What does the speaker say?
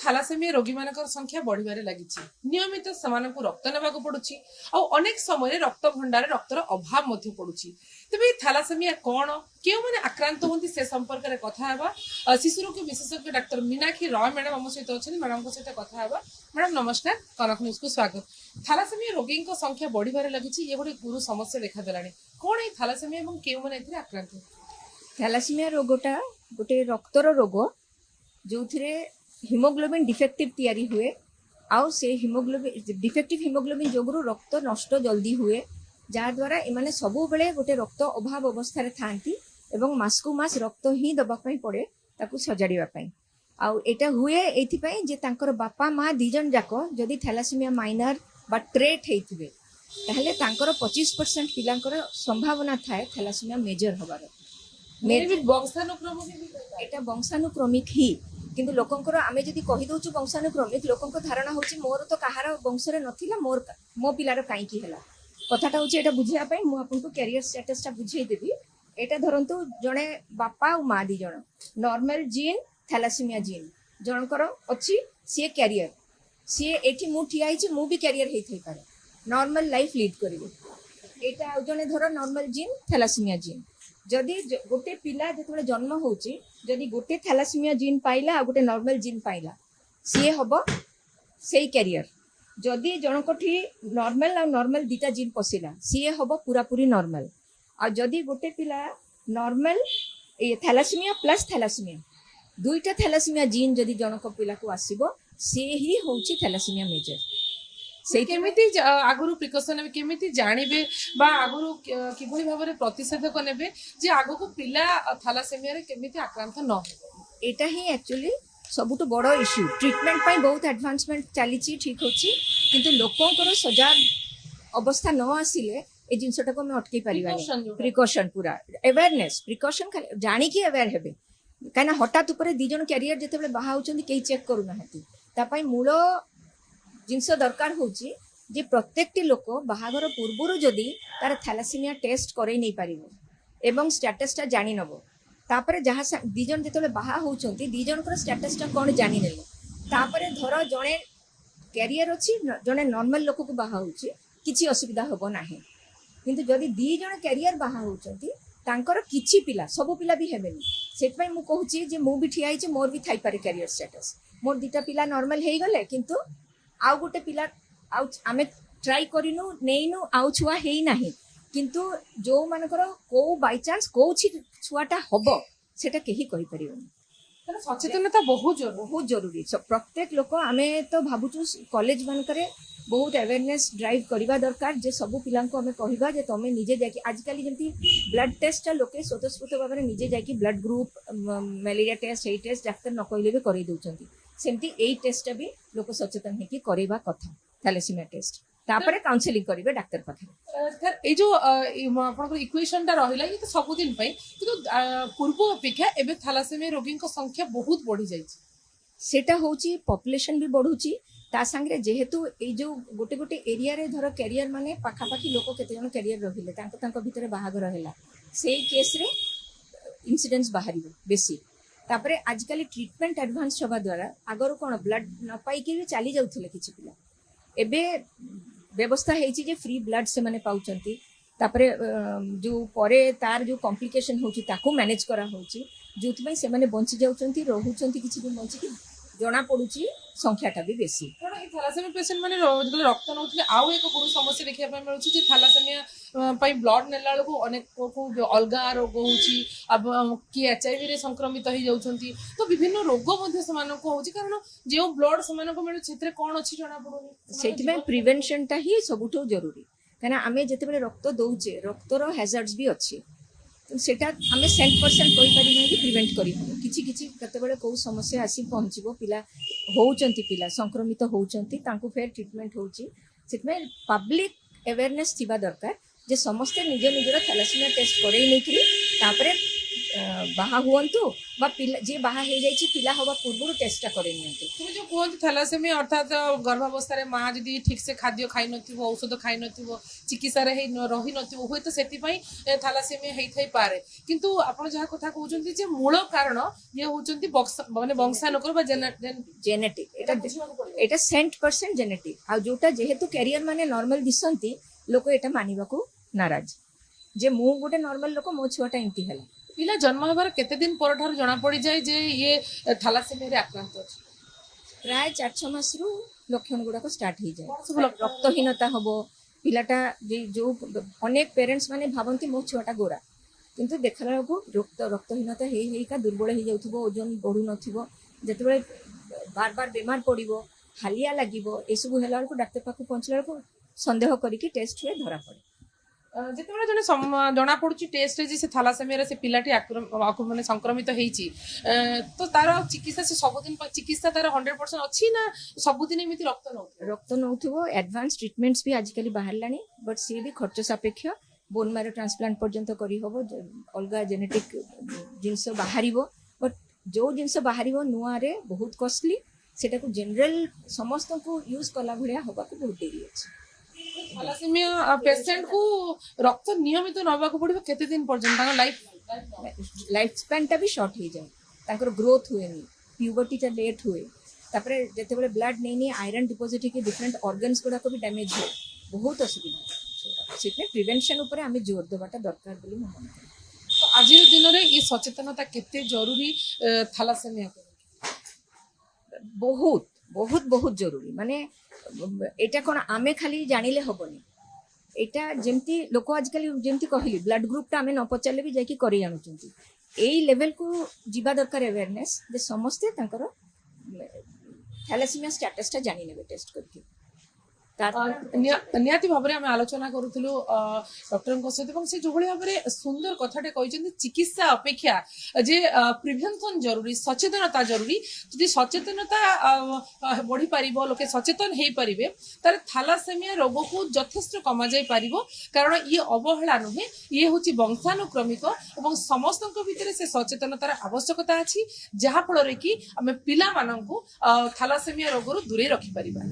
Thalassemia ରୋଗୀ ମାନଙ୍କର ସଂଖ୍ୟା बढ़िबारे लागिछि। नियमित सेमानकु रक्त नेबाकु पडुछि आ अनेक समय रक्त भंडार रक्तर अभाव मध्य पडुछि। तबे थैलासेमिया कोन केउ माने आक्रांत होंती से संपर्क रे कथा हेबा शिशु रोग विशेषज्ञ डाक्टर मीनाक्षी रॉय मैडम हम सहित अछन। मैडम को सहित कथा हेबा। मैडम नमस्कार, कनक न्यूज को स्वागत। थैलासेमिया रोगी को संख्या बढ़िबारे लागिछि, ये गोटे गुरु समस्या देखा देलानी। कोन ए थैलासेमिया एवं केउ माने एथिरे आक्रांत? थैलासेमिया रोगटा गोटे रक्तर रोग जो हिमोग्लोबिन डिफेक्टिव तैयारी हुए आउ से हिमोग्लोबिन डिफेक्टिव हिमोग्लोबिन जोगुरु रक्त नष्ट जल्दी हुए जहाँद्वारा एमाने सबु बेले गोटे रक्त अभाव अवस्था थांती एवं मासकु मास रक्त ही दबापाई पड़े ताकू सजाड़ापी आउ एटा हुए एथिपाई जे तांकर बापा माँ दीजन जाक जदि थैलासेमिया माइनर बा ट्रेट होइथिबे ताहले तांकर 25% पिलांकर संभावना थाए थैलासेमिया मेजर हबार। एटा वंशानुक्रमिक ही किंतु लोकंकर आमे जदि कहि दउछु वंशानुक्रमिक लोकंक धारणा होछि मोर तो कहार वंशरे नथिला मोर मो पिलार काई की हला कथाटा होछि एटा बुझिया पई मु आपनको कैरियर स्टेटस टा बुझाई देबी। एटा धरंतु जणे बापा और माँ दी जण नॉर्मल जीन थैलासेमिया जीन जनकर अछि से कैरियर सी एठी मु ठिया हिछि मु भी कैरियर हेइ थई पारे नॉर्मल लाइफ लीड करिवे। एटा जणे धर नॉर्मल जीन थैलासेमिया जीन जदि गोटे पिला जो जन्म होची जदि गोटे थैलासेमिया जीन पाइला आ गोटे नॉर्मल जीन पाइला सी हम से कैरियर जदि जनकठी नॉर्मल आ नॉर्मल दीटा जीन पशिला सी हम पूरा पूरी नॉर्मल आ जदि गोटे पिला नॉर्मल थैलासेमिया प्लस थैलासेमिया दुईटा थैलासेमिया जीन जदि जनक पिला को आसीबो से ही होची थैलासेमिया मेजर। से केमिति आगुरु प्रिकॉशन नेबे केमिति जानिबे बा आगुरु किभଳି भाबरे प्रतिषेधक नेबे जे आगु को पिला थैलासेमिया रे केमिति आक्रांत न हो। एटा ही एक्चुअली सबुठ बड़ इश्यू ट्रीटमेंट पाई बहुत एडवांसमेंट चली ठीक होची किंतु लोकंकर सजाग अवस्था न आसिले ए जिनसटा को हम अटकी परिबानी। प्रिकॉशन पूरा अवेयरनेस प्रिकॉशन खाली जानी कि अवेयर हेबे काना हठात ऊपर दी जन कैरियर जेतेबेले बाहा होचंदी केही चेक करू नाहंती ता पई मूल जिनस दरकार होची जे प्रत्येकटी लोक बाहागर पूर्वर जदि तार थैलासेमिया टेस्ट करे नहीं पारिबो एवं स्टेटसटा जानि नबो तापरे जहाँ दीजन जेतेबेले बाहा होचंती दीजनकर स्टेटसटा कोन जानि नेले तापरे धर जणे कैरियर अछि जणे नॉर्मल लोक को बाहा होची किछि असुविधा होबो नाही किंतु जदि दी जण कैरियर बाहा होचंती तांकर किछि पिला सब पिला भी हेबेनी सेट पई मु कहूची जे मु भी ठिया हिची मोर भी थाई पारे कैरियर स्टेटस मोर दीटा पिला नॉर्मल हेई गले किंतु आउ गोटे पिला आमे ट्राई करिनु नेइनु आउ छुआ हेई नाही किंतु जो मानकर को बाय चांस को छुआटा हबो सेटा केही कहि परिबोनी। सचेतनता बहुत जरूरी प्रत्येक लोक आमे तो भाबुचु कॉलेज मानकरे बहुत अवेयरनेस ड्राइव करबा दरकार जे सब पिला को हमें कहबा जे तमे निजे जाकी आजकल जेंती ब्लड टेस्ट लोके स्वतःस्फूर्त भाबरे निजे जाकी ब्लड ग्रुप मलेरिया टेस्ट ए टेस्ट डाक्टर न कहले भी करै दउचंती सेमती ए टेस्ट भी लोक सचेतन हेकी करेबा कथा थैलासेमिया टेस्ट तापरे काउंसलिंग करिवे डाक्टर पाखरे। सर ए जो आपनकर इक्वेशन टा रहिला ये तो सब दिन पई किंतु पूर्व अपेक्षा एबे थैलासेमिया रोगी को संख्या बहुत बढ़ी जाई छी सेटा होची पॉपुलेशन भी बढ़ुची ता संगे जेहेतु ए जो गोटे गोटे एरिया रे धर कैरियर माने पाखापाखी लोक केते जन कैरियर रहिले तांको भितरे बाहागर रहला सेई केस रे इंसिडेंस बाहरिबो बेसी तापरे आजकल ट्रीटमेंट एडवांस होगा द्वारा आगर कौन ब्लड न पाई भी चली जाउथले किछि पिला एबे व्यवस्था हेछि जे फ्री ब्लड से माने पाउचंती तापरे जो परे तार जो कॉम्प्लिकेशन होछि ताको मैनेज करा होछि जोथि पई से माने बंची जाउचंती रहउचंती किछि दिन बंची कि जना पडुची संख्याटा भी बेसी। कारण ए थैलासेमिया पेशेंट माने जतले रक्त नउथले आउ एक गुरु समस्या देखिया पय मिलुची जे थैलासेमिया पई ब्लड नेला को अनेक को अलगा रोग होची अब कि एचआईवी रे संक्रमित हो जाउचंती तो विभिन्न रोग मध्ये समान को होची कारण जे ब्लड समान को मिलु छेत्रे कोन अछि जना पडुनी सेति में प्रिवेंशन ता ही सबुठो जरूरी काना आमे जेतेबेले रक्त दउचे रक्तर हैजार्ड्स भी अछि सेटा आमे 100% कहि पारि नै कि प्रिवेंट करि किछि किछि कतेबेले को समस्या आसी पहुंचबो पिला होउचंती पिला संक्रमित होउचंती तांको फेर ट्रीटमेंट होउची सेतमे पब्लिक अवेयरनेस थिबा दरकार जे समस्त निज निजर थैलासेमिया टेस्ट करै नै कि तापरे ବାହା ହୁଅନ୍ତୁ ବା ପିଲା ଯିଏ ବାହା ହେଇଯାଇଛି ପିଲା ହବା ପୂର୍ବରୁ ଟେଷ୍ଟଟା କରି ନିଅନ୍ତୁ। তুমি যে কুহতি থ্যালাসেমিয়া অর্থাৎ গর্ভাবস্থায় মা যদি ঠিকসে খাদ্য খাই নথিব ঔষধ খাই নথিব চিকিৎসারে রহি নথিব হুয়েত সেপাই থ্যালাসেমিয়া হইথাই পারে কিন্তু আপন যাহা কথা কହୁଛନ୍ତି যে মূল কারণ ইয়ে হউଛନ୍ତି মানে বংশানুক্রম বা ଜେନେଟିକ୍ এটা ବୁଝିବାକୁ ପଡିବ। ଏଇଟା 100% ଜେନେଟିକ୍ ଆଉ ଯୋଉଟା ଯେହେତୁ କ୍ୟାରିୟର ମାନେ ନର୍ମାଲ ଦିଶନ୍ତି ଲୋକ ଏଇଟା ମାନିବାକୁ ନାରାଜ ଯେ ମୁଁ ଗୋଟେ ନର୍ମାଲ ଲୋକ ମୋ ଛୁଆଟା ଏମିତି ହେଲା। ପିଲା ଜନ୍ମ ହେବାର କେତେ ଦିନ ପରଠାରୁ ଜଣା ପଡିଯାଏ ଯେ ଇଏ ଥାଲାସେମିଆରେ ଆକ୍ରାନ୍ତ ଅଛି? ପ୍ରାୟ 4-6 ମାସରୁ ଲକ୍ଷଣ ଗୁଡାକ ଷ୍ଟାର୍ଟ ହେଇଯାଏ। କଣ ସବୁ ଲକ୍ଷଣ? ରକ୍ତହୀନତା ହବ ପିଲାଟା ଯୋଉ ଅନେକ ପ୍ୟାରେଣ୍ଟସ୍ ମାନେ ଭାବନ୍ତି ମୋ ଛୁଆଟା ଗୋରା କିନ୍ତୁ ଦେଖିଲା ବେଳକୁ ରକ୍ତହୀନତା ହେଇକା ଦୁର୍ବଳ ହେଇଯାଉଥିବ ଓଜନ ବଢୁନଥିବ ଯେତେବେଳେ ବାର ବାର ବେମାର ପଡିବ ହାଲିଆ ଲାଗିବ ଏସବୁ ହେଲା ବେଳକୁ ଡାକ୍ତର ପାଖକୁ ପହଞ୍ଚିଲା ବେଳକୁ ସନ୍ଦେହ କରିକି ଟେଷ୍ଟ ହୁଏ ଧରା ପଡେ। ଯେତେବେଳେ ଜଣେ ଜଣା ପଡୁଛି ଟେଷ୍ଟରେ ଯେ ସେ ଥାଲାସେମିଆରେ ସେ ପିଲାଟି ମାନେ ସଂକ୍ରମିତ ହେଇଛି ତ ତାର ଚିକିତ୍ସା ସେ ସବୁଦିନ ଚିକିତ୍ସା ତାର 100% ଅଛି ନା ସବୁଦିନ ଏମିତି ରକ୍ତ ନଉଥିବ? ରକ୍ତ ନଉଥିବ ଆଡଭାନ୍ସ ଟ୍ରିଟମେଣ୍ଟସ୍ ବି ଆଜିକାଲି ବାହାରିଲାଣି ବଟ୍ ସିଏ ବି ଖର୍ଚ୍ଚ ସାପେକ୍ଷ ବୋନ୍ ମ୍ୟାରୋ ଟ୍ରାନ୍ସପ୍ଲାଣ୍ଟ ପର୍ଯ୍ୟନ୍ତ କରିହବ ଅଲଗା ଜେନେଟିକ୍ ଜିନିଷ ବାହାରିବ ବଟ୍ ଯୋଉ ଜିନିଷ ବାହାରିବ ନୂଆରେ ବହୁତ କଷ୍ଟଲି ସେଟାକୁ ଜେନେରାଲ ସମସ୍ତଙ୍କୁ ୟୁଜ୍ କଲା ଭଳିଆ ହବାକୁ ବହୁତ ଡେରି ଅଛି। ଥାଲାସେମିଆ ପେସେଣ୍ଟକୁ ରକ୍ତ ନିୟମିତ ନେବାକୁ ପଡିବ କେତେ ଦିନ ପର୍ଯ୍ୟନ୍ତ ତାଙ୍କ ଲାଇଫ ସ୍ପାନ୍ଟା ବି ସର୍ଟ ହେଇଯାଏ ତାଙ୍କର ଗ୍ରୋଥ ହୁଏନି ପ୍ୟୁବର୍ଟିଟା ଲେଟ୍ ହୁଏ ତାପରେ ଯେତେବେଳେ ବ୍ଲଡ୍ ନେଇନି ଆଇରନ୍ ଡିପୋଜିଟ୍ ହେଇକି ଡିଫରେଣ୍ଟ ଅର୍ଗାନ୍ସ ଗୁଡାକ ବି ଡ୍ୟାମେଜ୍ ହୁଏ ବହୁତ ଅସୁବିଧା ସେଥିପାଇଁ ପ୍ରିଭେନ୍ସନ୍ ଉପରେ ଆମେ ଜୋର ଦେବାଟା ଦରକାର ବୋଲି ମୁଁ ମନେ କରେ। ତ ଆଜିର ଦିନରେ ଏ ସଚେତନତା କେତେ ଜରୁରୀ ଥାଲାସେମିଆକୁ? ବହୁତ ବହୁତ ବହୁତ ଜରୁରୀ ମାନେ ଏଇଟା କ'ଣ ଆମେ ଖାଲି ଜାଣିଲେ ହବନି ଏଇଟା ଯେମିତି ଲୋକ ଆଜିକାଲି ଯେମିତି କହିଲି ବ୍ଲଡ୍ ଗ୍ରୁପଟା ଆମେ ନ ପଚାରିଲେ ବି ଯାଇକି କରି ଆଣୁଛନ୍ତି ଏଇ ଲେଭେଲକୁ ଯିବା ଦରକାର ଆୱେରନେସ୍ ଯେ ସମସ୍ତେ ତାଙ୍କର ଥାଲାସେମିଆ ଷ୍ଟାଟସଟା ଜାଣିନେବେ ଟେଷ୍ଟ କରିକି। ନିହାତି ଭାବରେ ଆମେ ଆଲୋଚନା କରୁଥିଲୁ ଡକ୍ଟରଙ୍କ ସହିତ ଏବଂ ସେ ଯୋଉଭଳି ଭାବରେ ସୁନ୍ଦର କଥାଟେ କହିଛନ୍ତି ଚିକିତ୍ସା ଅପେକ୍ଷା ଯେ ପ୍ରିଭେନ୍ସନ୍ ଜରୁରୀ ସଚେତନତା ଜରୁରୀ ଯଦି ସଚେତନତା ବଢିପାରିବ ଲୋକେ ସଚେତନ ହେଇପାରିବେ ତାହେଲେ ଥାଲାସେମିଆ ରୋଗକୁ ଯଥେଷ୍ଟ କମାଯାଇ ପାରିବ କାରଣ ଇଏ ଅବହେଳା ନୁହେଁ ଇଏ ହେଉଛି ବଂଶାନୁକ୍ରମିକ ଏବଂ ସମସ୍ତଙ୍କ ଭିତରେ ସେ ସଚେତନତାର ଆବଶ୍ୟକତା ଅଛି ଯାହାଫଳରେ କି ଆମେ ପିଲାମାନଙ୍କୁ ଥାଲାସେମିଆ ରୋଗରୁ ଦୂରେଇ ରଖିପାରିବା।